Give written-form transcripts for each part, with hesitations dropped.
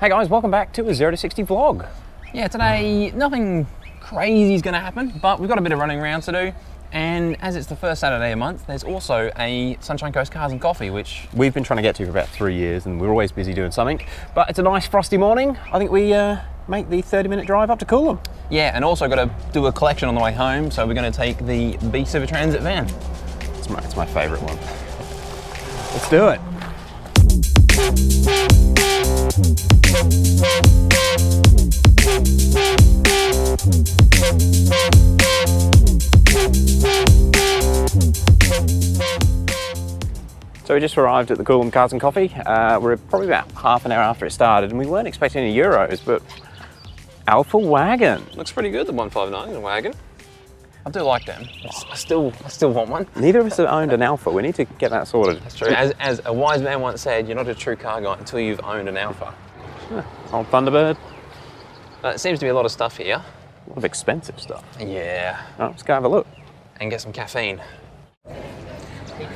Hey guys, welcome back to a 0 to 60 vlog. Yeah, today nothing crazy is going to happen, but we've got a bit of running around to do. And as it's the first Saturday a month, there's also a Sunshine Coast Cars and Coffee, which we've been trying to get to for about 3 years, and we're always busy doing something. But it's a nice frosty morning. I think we make the 30-minute drive up to Coolum. Yeah, and also got to do a collection on the way home, so we're going to take the B-Civic Transit van. It's my favourite one. Let's do it. So we just arrived at the Coolum Cars and Coffee. We're probably about half an hour after it started, and we weren't expecting any Euros, but Alpha wagon. Looks pretty good, the 159 in the wagon. I do like them. I still want one. Neither of us have owned an Alpha. We need to get that sorted. That's true. As a wise man once said, you're not a true car guy until you've owned an Alpha. Old Thunderbird. It seems to be a lot of stuff here. A lot of expensive stuff. Yeah. Oh, let's go have a look. And get some caffeine.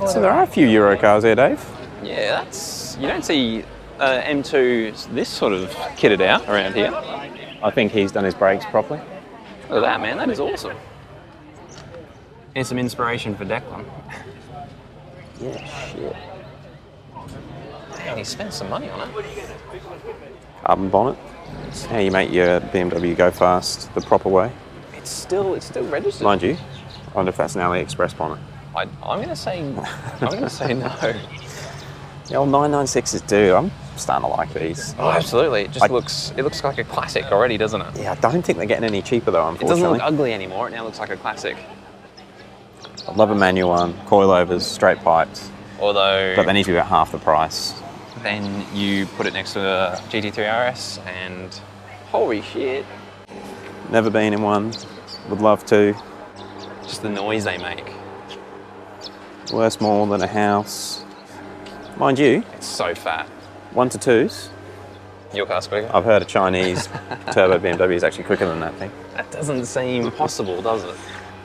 So there are a few Euro cars here, Dave. Yeah, you don't see M2 this sort of kitted out around here. I think he's done his brakes properly. Look at that, man, that is awesome. Here's some inspiration for Declan. Yeah, shit. Man, he spent some money on it. Carbon bonnet. It's how you make your BMW go fast the proper way. It's still registered. Mind you, I wonder if that's an AliExpress bonnet. I'm gonna say no. The old 996s, dude. I'm starting to like these. Oh, absolutely. It looks like a classic already, doesn't it? Yeah, I don't think they're getting any cheaper though, unfortunately. It doesn't look ugly anymore. It now looks like a classic. I'd love a manual one, coilovers, straight pipes. Although, but they need to be about half the price. Then you put it next to a GT3 RS and holy shit. Never been in one. Would love to. Just the noise they make. Worth more than a house. Mind you, it's so fat. 1 to 2s. Your car's quicker? I've heard a Chinese turbo BMW is actually quicker than that thing. That doesn't seem possible, does it?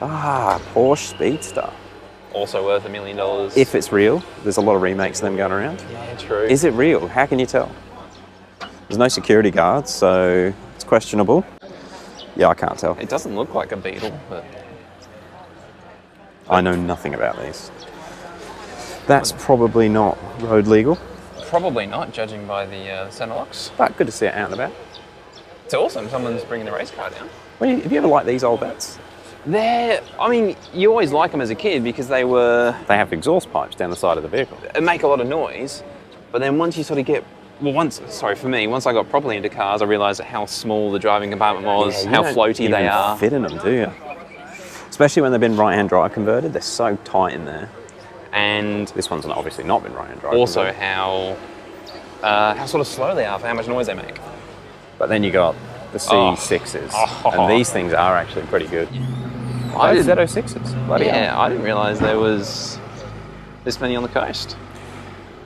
Ah, Porsche Speedster. Also worth $1 million. If it's real. There's a lot of remakes of them going around. Yeah, true. Is it real? How can you tell? There's no security guards, so it's questionable. Yeah, I can't tell. It doesn't look like a Beetle, but... I know nothing about these. That's probably not road legal. Probably not, judging by the centre locks. But good to see it out and about. It's awesome. Someone's bringing the race car down. Well, have you ever liked these old bats? I mean, you always like them as a kid because they have exhaust pipes down the side of the vehicle. It make a lot of noise, but then once you sort of get, once I got properly into cars, I realised how small the driving compartment was, how floaty they are. Fit in them, do you? Especially when they've been right-hand drive converted, they're so tight in there. And this one's obviously not been right-hand drive. Also, converted. How sort of slow they are for how much noise they make. But then you got the C6s, and these things are actually pretty good. Z06s. Bloody hell. I didn't realise there was this many on the coast.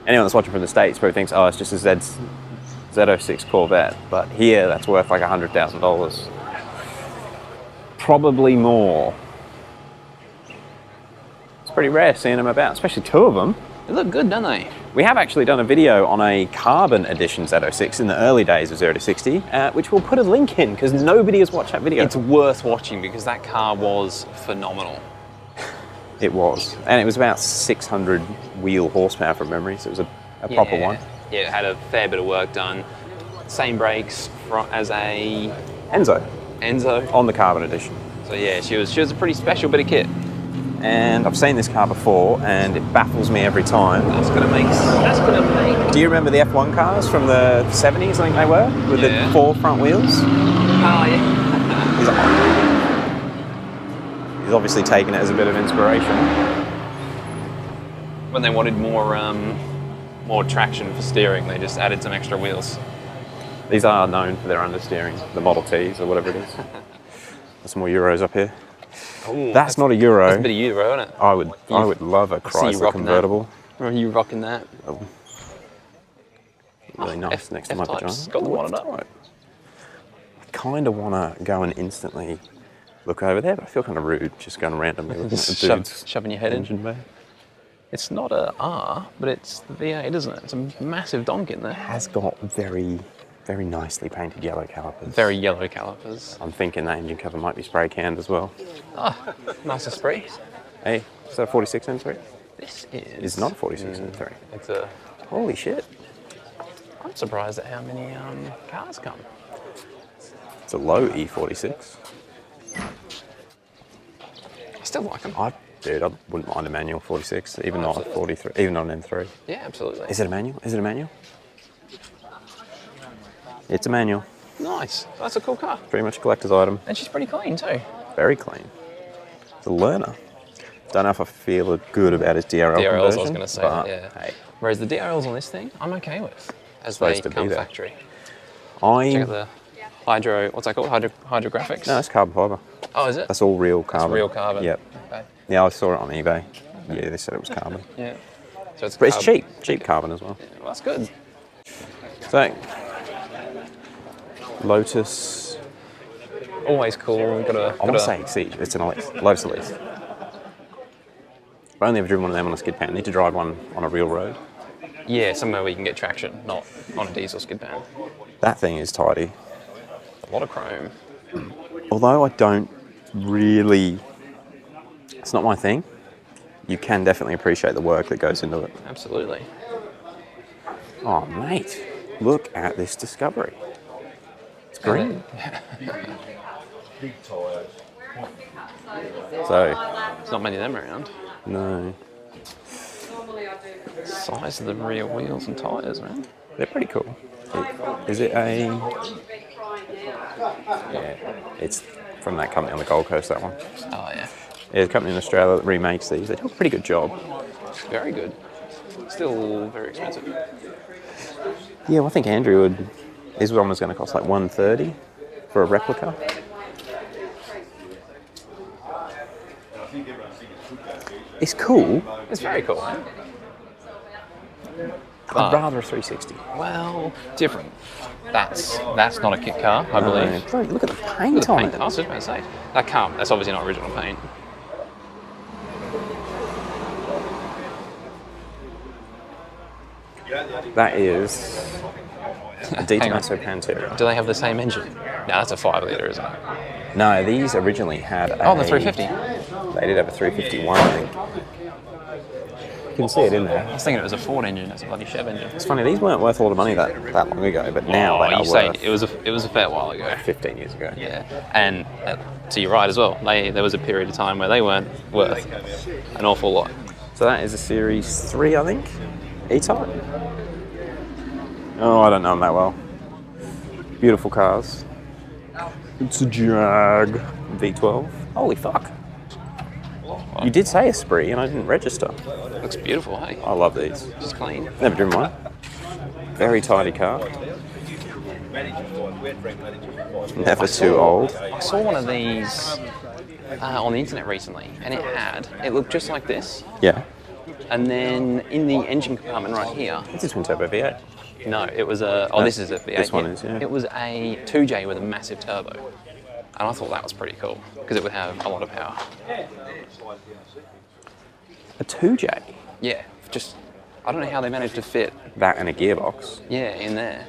Anyone that's watching from the States probably thinks, oh, it's just a Z06 Corvette. But here, that's worth like $100,000. Probably more. It's pretty rare seeing them about, especially two of them. They look good, don't they? We have actually done a video on a carbon edition Z06 in the early days of 0 to 60, which we'll put a link in because nobody has watched that video. It's worth watching because that car was phenomenal. It was. And it was about 600 wheel horsepower from memory, so it was a proper one. Yeah, it had a fair bit of work done. Same brakes as a... Enzo. On the carbon edition. So yeah, she was a pretty special bit of kit. And I've seen this car before, and it baffles me every time. That's gonna make. Do you remember the F1 cars from the 70s? I think they were, with the 4 front wheels. Oh yeah. He's obviously taken it as a bit of inspiration. When they wanted more traction for steering, they just added some extra wheels. These are known for their understeering, the Model Ts or whatever it is. There's some more Euros up here. Ooh, that's not a Euro. That's a bit of Euro, isn't it? I would love a Chrysler convertible. Are you rocking that? Oh. Really nice next to my pajamas. Got the one up. Right. I kind of want to go and instantly look over there, but I feel kind of rude just going randomly looking at the dudes. Shoving your head in. It's not a R, but it's the V8, isn't it? It's a massive donk in there. It has got very Very nicely painted yellow calipers. Very yellow calipers. I'm thinking that engine cover might be spray canned as well. Oh, nice spray. Hey, is that a 46 M3? This is... It's not a 46 M3. It's a... Holy shit. I'm surprised at how many cars come. It's a low E46. I still like them. Dude, I wouldn't mind a manual 46, even not a 43, even not an M3. Yeah, absolutely. Is it a manual? Is it a manual? It's a manual. Nice. That's a cool car. Pretty much a collector's item. And she's pretty clean too. Very clean. It's a learner. Don't know if I feel good about his DRL conversion. DRLs, I was going to say, but, yeah. Hey. Whereas the DRLs on this thing, I'm okay with, as they come factory. Check out the hydro, what's that called? Hydrographics? No, it's carbon fibre. Oh, is it? That's all real carbon. That's real carbon. Yep. Okay. Yeah, I saw it on eBay. Yeah, they said it was carbon. Yeah. So but it's cheap. Cheap carbon as well. Yeah, well, that's good. So, Lotus. Always cool. I want to say Exige. It's an Lotus Elise. I've only ever driven one of them on a skid pan. I need to drive one on a real road. Yeah, somewhere where you can get traction, not on a diesel skid pan. That thing is tidy. A lot of chrome. Although I don't really... It's not my thing. You can definitely appreciate the work that goes into it. Absolutely. Oh, mate. Look at this Discovery. It's green. So... There's not many of them around. No. Size of the rear wheels and tyres, man. They're pretty cool. Is it a... Yeah, it's from that company on the Gold Coast, that one. Oh, yeah. Yeah, a company in Australia that remakes these. They do a pretty good job. Very good. Still very expensive. Yeah, well, I think Andrew would... His one was going to cost like $130 for a replica. It's cool. It's very cool, man. I'd rather a 360. Well, different. That's not a kit car, I believe. Bro, look at the paint on it. I was just about to say. That's obviously not original paint. That is a De Tomaso Pantera. Do they have the same engine? No, that's a 5 litre, isn't it? No, these originally had a... Oh, the 350. They did have a 351, I think. You can see it in there. I was thinking it was a Ford engine. That's a bloody Chev engine. It's funny, these weren't worth a lot of money that long ago, but now they are worth... It was a fair while ago. 15 years ago. Yeah, and to your right as well. There was a period of time where they weren't worth an awful lot. So that is a Series 3, I think, E-Type. Oh, I don't know them that well. Beautiful cars. It's a Jag V12. Holy fuck. You did say Esprit and I didn't register. Looks beautiful, hey? I love these. Just clean. Never driven one. Very tidy car. Never too old. I saw one of these on the internet recently, and it looked just like this. Yeah. And then in the engine compartment right here... It's a twin turbo V8. No, it was a... Oh, this is a V8. This one is, yeah. It was a 2J with a massive turbo. And I thought that was pretty cool, because it would have a lot of power. A 2J? Yeah, just... I don't know how they managed to fit... That and a gearbox. Yeah, in there.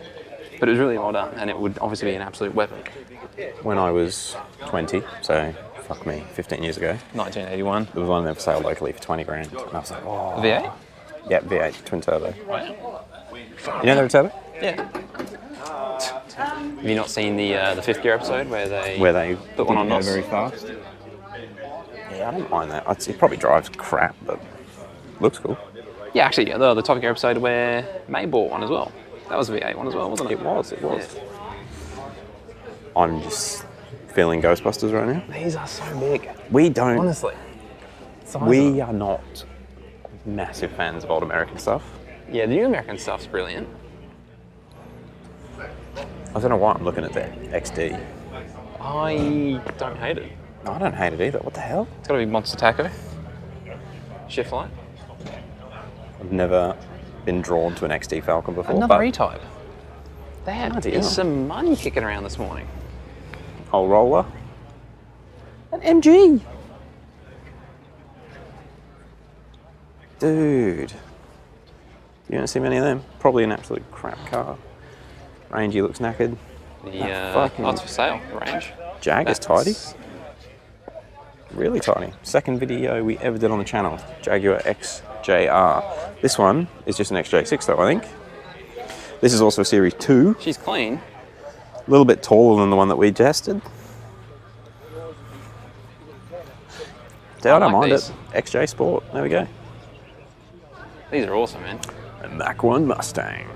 But it was really well done, and it would obviously be an absolute weapon. When I was 20, so fuck me, 15 years ago. 1981. There was one of them for sale locally for 20 grand. And I was like, oh. V8? Yeah, V8, twin turbo. Wow. You know they're a turbo? Yeah. Have you not seen the Fifth Gear episode where they put one on go NOS? very fast? Yeah, I don't mind that. It probably drives crap, but looks cool. Yeah, actually, the Top Gear episode where May bought one as well. That was a V8 one as well, wasn't it? It was. Yeah. I'm just feeling Ghostbusters right now. These are so big. We don't. Honestly. We are not massive fans of old American stuff. Yeah, the new American stuff's brilliant. I don't know why I'm looking at the XD. I don't hate it. No, I don't hate it either. What the hell? It's got to be Monster Taco. Shift light. I've never been drawn to an XD Falcon before. Another E-Type. Bloody There's hell. some money kicking around this morning. Whole roller. An MG. Dude. You don't see many of them. Probably an absolute crap car. Rangy looks knackered. It's for sale, range. Jag is tidy. Really tidy. Second video we ever did on the channel, Jaguar XJR. This one is just an XJ6 though, I think. This is also a Series 2. She's clean. A little bit taller than the one that we tested. I don't mind it. XJ Sport, there we go. These are awesome, man. A Mach 1 Mustang.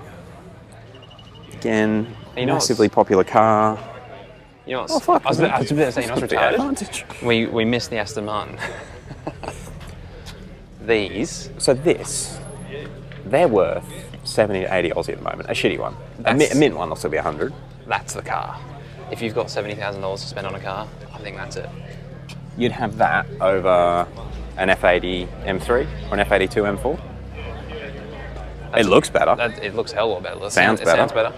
Again, massively popular car. You know what's, I was about to say, you know what's retarded? We missed the Aston Martin. These. So they're worth 70 to 80 Aussie at the moment. A shitty one. A mint one will still be 100. That's the car. If you've got $70,000 to spend on a car, I think that's it. You'd have that over an F80 M3 or an F82 M4. It looks better. It looks a hell of a lot better. Sounds better.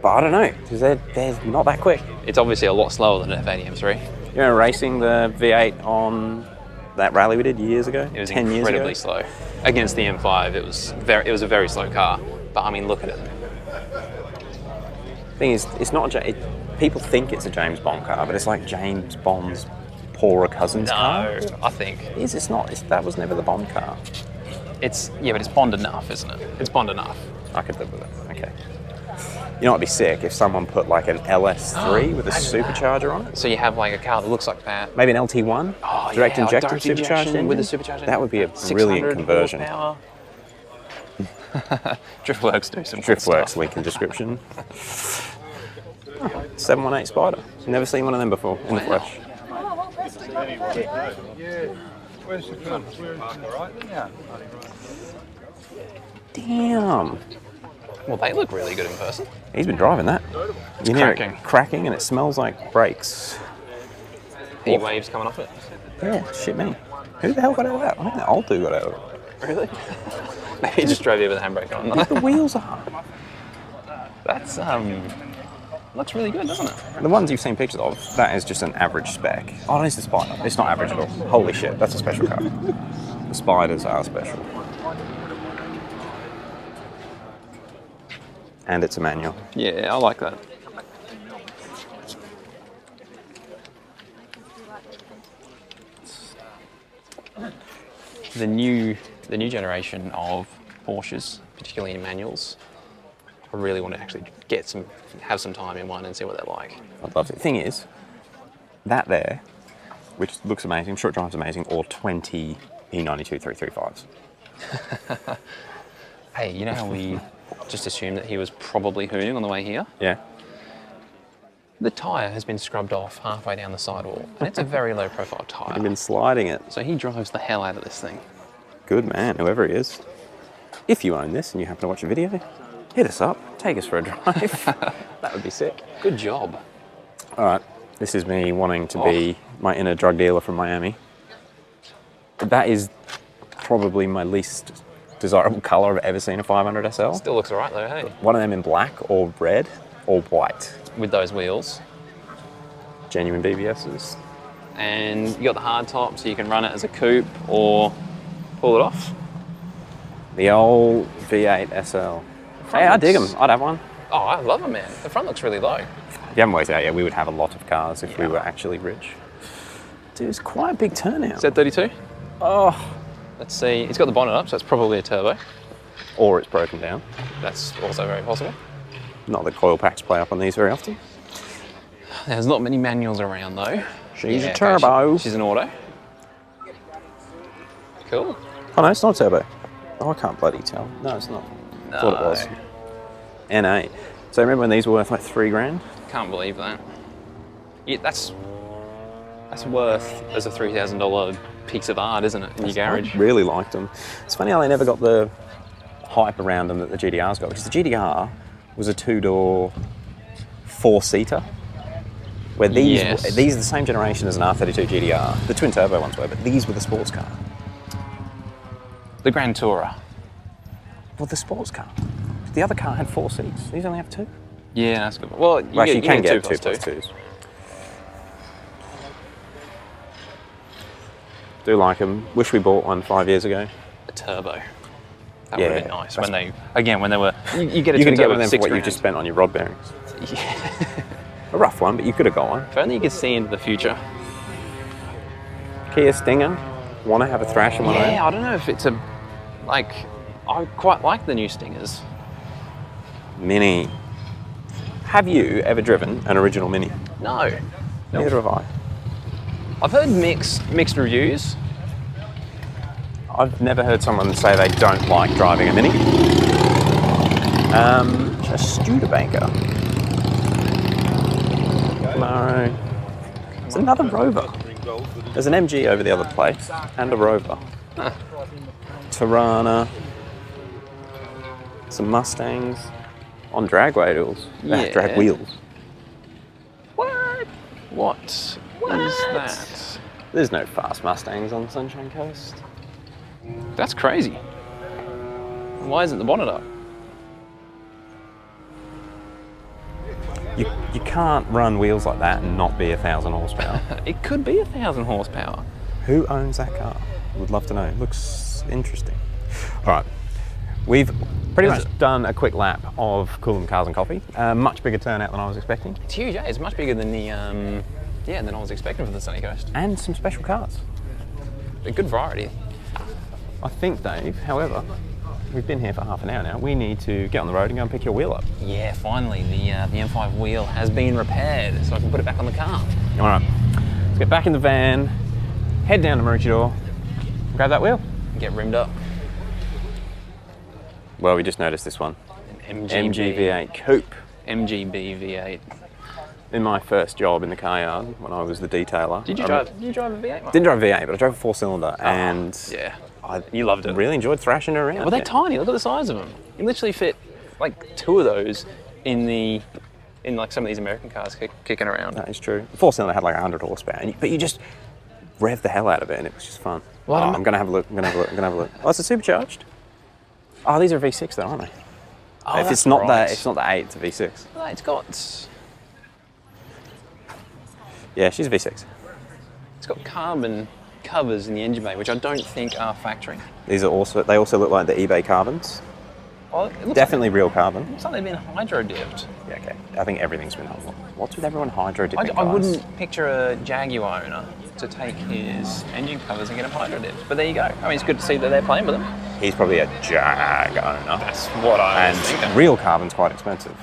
But I don't know, because they're not that quick. It's obviously a lot slower than an F80 M3. You know, racing the V8 on that rally we did years ago? It was 10 incredibly years ago. slow. Against the M5, it was a very slow car. But I mean, look at it. Thing is, it's not. People think it's a James Bond car, but it's like James Bond's poorer cousin's car. No, I think. It is. It's not. That was never the Bond car. But it's Bond enough, isn't it? It's Bond enough. I could live with it. Okay. You know, it'd be sick if someone put like an LS3 with a supercharger on it. So you have like a car that looks like that. Maybe an LT1, direct injected supercharged engine with a supercharger. That would be a brilliant conversion. Driftworks do some Driftworks link in description. 718 Spider. Never seen one of them before in the flesh. Damn. Well, they look really good in person. He's been driving that. You hear it cracking and it smells like brakes. Heat waves coming off it. Yeah, shit me. Who the hell got out of that? I think the old dude got out of it. Really? Maybe he just drove here with the handbrake on. Look, the wheels are. That's looks really good, doesn't it? The ones you've seen pictures of, that is just an average spec. Oh, it's the Spider. It's not average at all. Holy shit, that's a special car. The Spiders are special. And it's a manual. Yeah, I like that. The new generation of Porsches, particularly in manuals, I really want to actually have some time in one and see what they're like. I'd love to. The thing is, that there, which looks amazing, I'm sure it drives amazing, or 20 E92 335s. Hey, you know how we just assumed that he was probably hooning on the way here? Yeah. The tyre has been scrubbed off halfway down the sidewall, and it's a very low profile tyre. He's been sliding it. So he drives the hell out of this thing. Good man, whoever he is. If you own this and you happen to watch a video, hit us up, take us for a drive. That would be sick. Good job. All right, this is me wanting to be my inner drug dealer from Miami. That is probably my least desirable colour I've ever seen a 500 SL. Still looks alright though, hey? One of them in black or red or white. With those wheels. Genuine BBSs. And you got the hard top so you can run it as a coupe or pull it off. The old V8 SL. Hey, I dig them. I'd have one. Oh, I love them, man. The front looks really low. If you haven't worked out yet, we would have a lot of cars if we were actually rich. Dude, it's quite a big turnout. Z32? Oh. Let's see. It's got the bonnet up, so it's probably a turbo. Or it's broken down. That's also very possible. Not that coil packs play up on these very often. There's not many manuals around though. She's a turbo. She's an auto. Cool. Oh no, it's not a turbo. Oh, I can't bloody tell. No, it's not. No. I thought it was. NA. So remember when these were worth like $3,000? Can't believe that. Yeah, that's worth as a $3,000 piece of art, isn't it, in your garage? I really liked them. It's funny how they never got the hype around them that the GDR's got, because the GDR was a two-door, four-seater, where these are the same generation as an R32 GDR. The twin turbo ones were, but these were the sports car. The Grand Tourer. Well, the sports car. The other car had 4 seats. These only have 2. Yeah, that's good. Well, you can get 2 plus 2s. Do like them. Wish we bought one 5 years ago. A turbo. That would have been nice when they were. You get a You're going to twin get turbo one of them for for what you £6,000. just spent on your rod bearings. Yeah. A rough one, but you could have got one. If only you could see into the future. Kia Stinger. Want to have a thrash in one of them? Yeah, I don't know if it's a like. I quite like the new Stingers. Mini. Have you ever driven an original Mini? No. Neither have I. I've heard mixed reviews. I've never heard someone say they don't like driving a Mini. A Studebaker. Camaro. It's another Rover. There's an MG over the other place and a Rover. Huh. Tirana. Some Mustangs on drag wheels. Yeah. Drag wheels. What is that? There's no fast Mustangs on the Sunshine Coast. That's crazy. Why isn't the bonnet up? You can't run wheels like that and not be 1,000 horsepower. It could be 1,000 horsepower. Who owns that car? Would love to know. Looks interesting. All right, we've pretty much done a quick lap of Coolum Cars and Coffee. Much bigger turnout than I was expecting. It's huge, eh? It's much bigger than than I was expecting for the sunny coast. And some special cars. A good variety. I think, Dave, however, we've been here for half an hour now. We need to get on the road and go and pick your wheel up. Yeah, finally, the M5 wheel has been repaired, so I can put it back on the car. All right, let's get back in the van, head down to Maroochydore, grab that wheel. And get rimmed up. Well, we just noticed this one. An MG V8 Coupe. MGB V8. In my first job in the car yard, when I was the detailer. Did you drive a V8, Mark? Didn't drive a V8, but I drove a 4-cylinder, and yeah, you loved it. Really enjoyed thrashing it around. Well, they're tiny. Look at the size of them. You literally fit like 2 of those in like some of these American cars kicking around. That is true. The 4-cylinder had like 100 horsepower, but you just rev the hell out of it, and it was just fun. Well, I'm gonna have a look. Oh, it's a supercharged. Oh, these are V6 though, aren't they? Oh, if it's not that, it's not the 8, it's a V6. Well, it's got. Yeah, she's a V6. It's got carbon covers in the engine bay, which I don't think are factory. They also look like the eBay carbons. Well, it looks Definitely real carbon. Looks like they've been hydro-dipped. Yeah, okay. I think everything's been hydro. What's with everyone hydro-dipping I wouldn't picture a Jaguar owner to take his engine covers and get them hydro-dipped. But there you go. I mean, it's good to see that they're playing with them. He's probably a Jag owner. That's what I was And thinking. real carbon's quite expensive.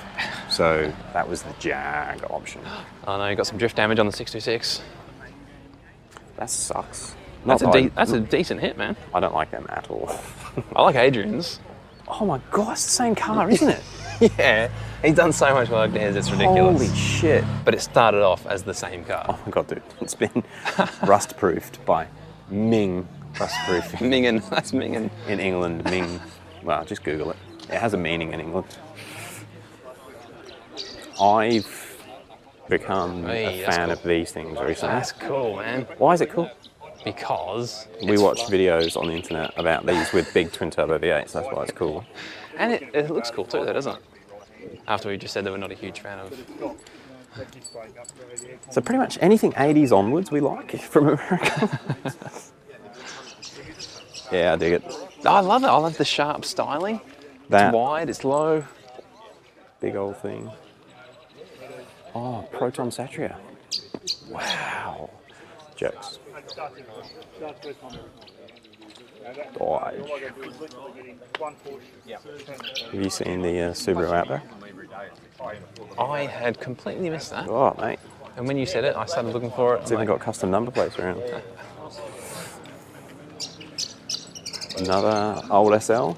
So that was the Jag option. I know, you got some drift damage on the 626. That sucks. That's a decent hit, man. I don't like them at all. I like Adrian's. Oh my god, it's the same car, isn't it? Yeah, he's done so much work to his, it's ridiculous. Holy shit. But it started off as the same car. Oh my god, dude. It's been rust-proofed by Ming Rust-proofing. Mingen, that's Mingen. In England, Ming. Well, just Google it. It has a meaning in England. I've become a fan of these things recently. That's cool, man. Why is it cool? Because We watch videos on the internet about these with big twin-turbo V8s, that's why it's cool. And it looks cool too, though, doesn't it? After we just said that we're not a huge fan of. So pretty much anything 80s onwards we like from America. Yeah, I dig it. I love it. I love the sharp styling. That It's wide, it's low. big old thing. Oh, Proton Satria. Wow. Jokes. Dodge. Have you seen the Subaru Outback? I had completely missed that. Oh, mate. And when you said it, I started looking for it. It's even got custom number plates around. Another old SL.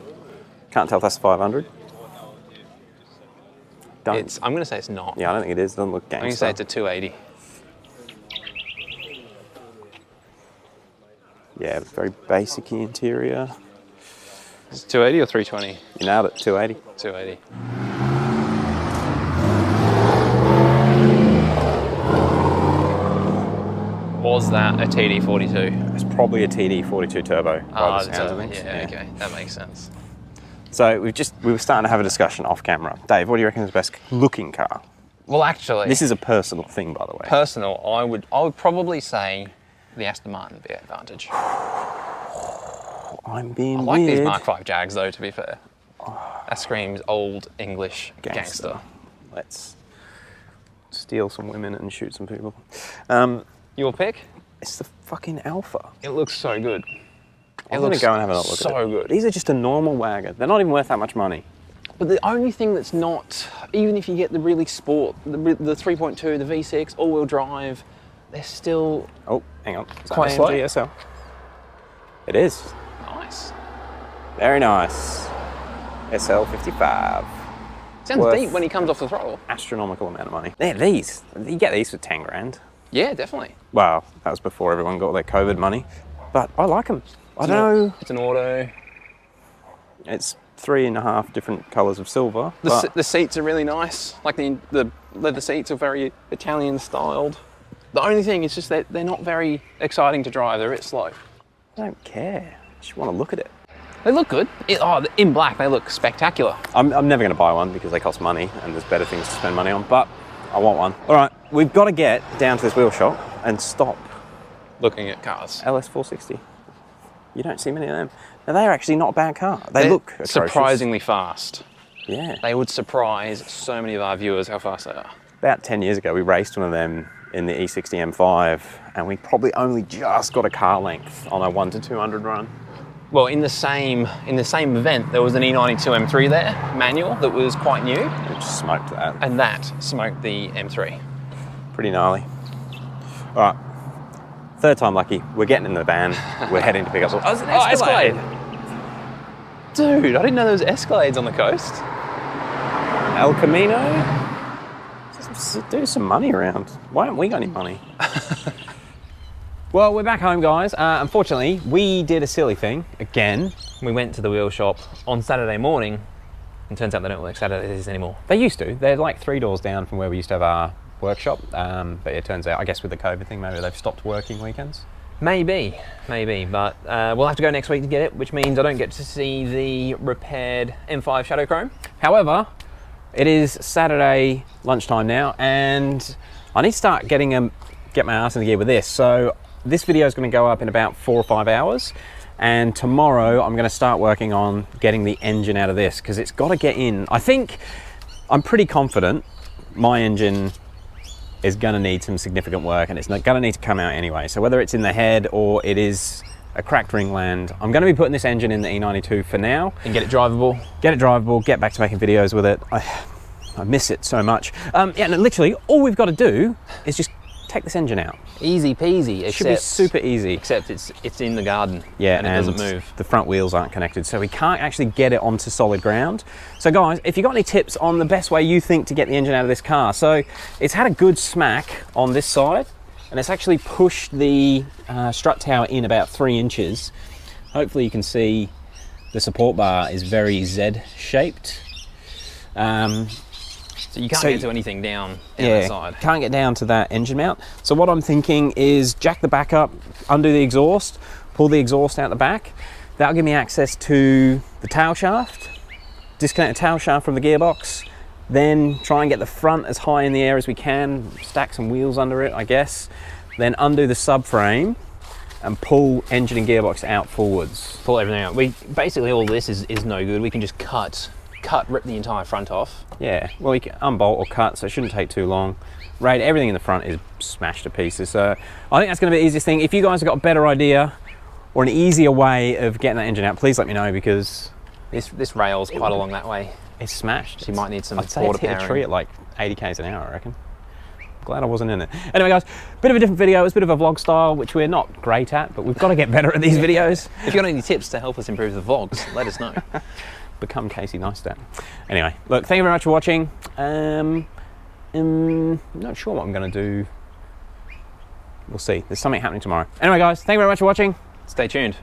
Can't tell if that's 500. I'm going to say it's not. Yeah, I don't think it is. It doesn't look gangster. I'm going to say it's a 280. Yeah, very basic interior. Is it 280 or 320? You nailed it, 280. 280. Was that a TD42? It's probably a TD42 turbo by the the sounds of turbo. things. Yeah, okay, that makes sense. So we were starting to have a discussion off camera. Dave, what do you reckon is the best looking car? Well, actually, This is a personal thing, by the way. personal. I would probably say the Aston Martin V8 Vantage. I'm being I like weird. these Mark V Jags though, to be fair. That screams old English gangster. Let's steal some women and shoot some people. Your pick? It's the fucking Alpha. It looks so good. I'm gonna go and have a look at it. So good. These are just a normal wagon. They're not even worth that much money. But the only thing that's not, even if you get the really sport, the 3.2, the V6, all-wheel drive, they're still... Oh, hang on. Is that quite slow. AMG SL? It is. Nice. Very nice. SL55. Sounds Worth deep when he comes off the throttle. Astronomical amount of money. Yeah, these. You get these for 10 grand. Yeah, definitely. Well, that was before everyone got their COVID money. But I like them. I don't know. It's an auto. It's 3.5 different colours of silver. The seats are really nice. Like the leather seats are very Italian styled. The only thing is just that they're not very exciting to drive. They're a bit slow. I don't care. I just want to look at it. They look good. In black, they look spectacular. I'm never going to buy one because they cost money and there's better things to spend money on, but I want one. All right, we've got to get down to this wheel shop and stop. Looking at cars. LS460. You don't see many of them. Now, they're actually not a bad car. They're look atrocious. Surprisingly fast. Yeah. They would surprise so many of our viewers how fast they are. About 10 years ago, we raced one of them in the E60 M5, and we probably only just got a car length on a 1 to 200 run. Well, in the same event, there was an E92 M3 there, manual, that was quite new. It just smoked that. And that smoked the M3. Pretty gnarly. All right, third time lucky. We're getting in the van. We're heading to pick up. Oh, it's an Escalade. Dude, I didn't know there was Escalades on the coast. El Camino. Just do some money around. Why haven't we got any money? Well, we're back home, guys. Unfortunately, we did a silly thing again. We went to the wheel shop on Saturday morning, and turns out they don't work Saturdays anymore. They used to. They're like 3 doors down from where we used to have our workshop. But it turns out, I guess with the COVID thing, maybe they've stopped working weekends. Maybe, but we'll have to go next week to get it, which means I don't get to see the repaired M5 Shadow Chrome. However, it is Saturday lunchtime now, and I need to start get my ass in the gear with this. So this video is going to go up in about 4 or 5 hours, and tomorrow I'm going to start working on getting the engine out of this, because it's got to get in. I'm pretty confident my engine is going to need some significant work, and it's going to need to come out anyway. So whether it's in the head or it is a cracked ringland, I'm going to be putting this engine in the E92 for now. And get it drivable. Get back to making videos with it. I miss it so much. Yeah, no, literally all we've got to do is just take this engine out. Easy peasy. It should be super easy. Except it's in the garden. Yeah, and it doesn't move. The front wheels aren't connected, so we can't actually get it onto solid ground. So guys, if you've got any tips on the best way you think to get the engine out of this car. So it's had a good smack on this side, and it's actually pushed the strut tower in about 3 inches. Hopefully you can see the support bar is very Z-shaped. So you can't get to anything down that side. Can't get down to that engine mount. So what I'm thinking is jack the back up, undo the exhaust, pull the exhaust out the back. That'll give me access to the tail shaft, disconnect the tail shaft from the gearbox, then try and get the front as high in the air as we can, stack some wheels under it, I guess, then undo the subframe and pull engine and gearbox out forwards. Pull everything out. Basically all this is no good. We can just rip the entire front off. Yeah, well, you can unbolt or cut, so it shouldn't take too long. Right, everything in the front is smashed to pieces, so I think that's going to be the easiest thing. If you guys have got a better idea or an easier way of getting that engine out, please let me know, because this rail's quite along that way. It's smashed. So you might need some I'd say it's hit powering. a tree at like 80 k's an hour, I reckon. Glad I wasn't in it. Anyway, guys, bit of a different video. It's a bit of a vlog style, which we're not great at, but we've got to get better at these videos. If you've got any tips to help us improve the vlogs, let us know. Become Casey Neistat. Anyway, look, thank you very much for watching. Not sure what I'm going to do. We'll see. There's something happening tomorrow. Anyway, guys, thank you very much for watching. Stay tuned.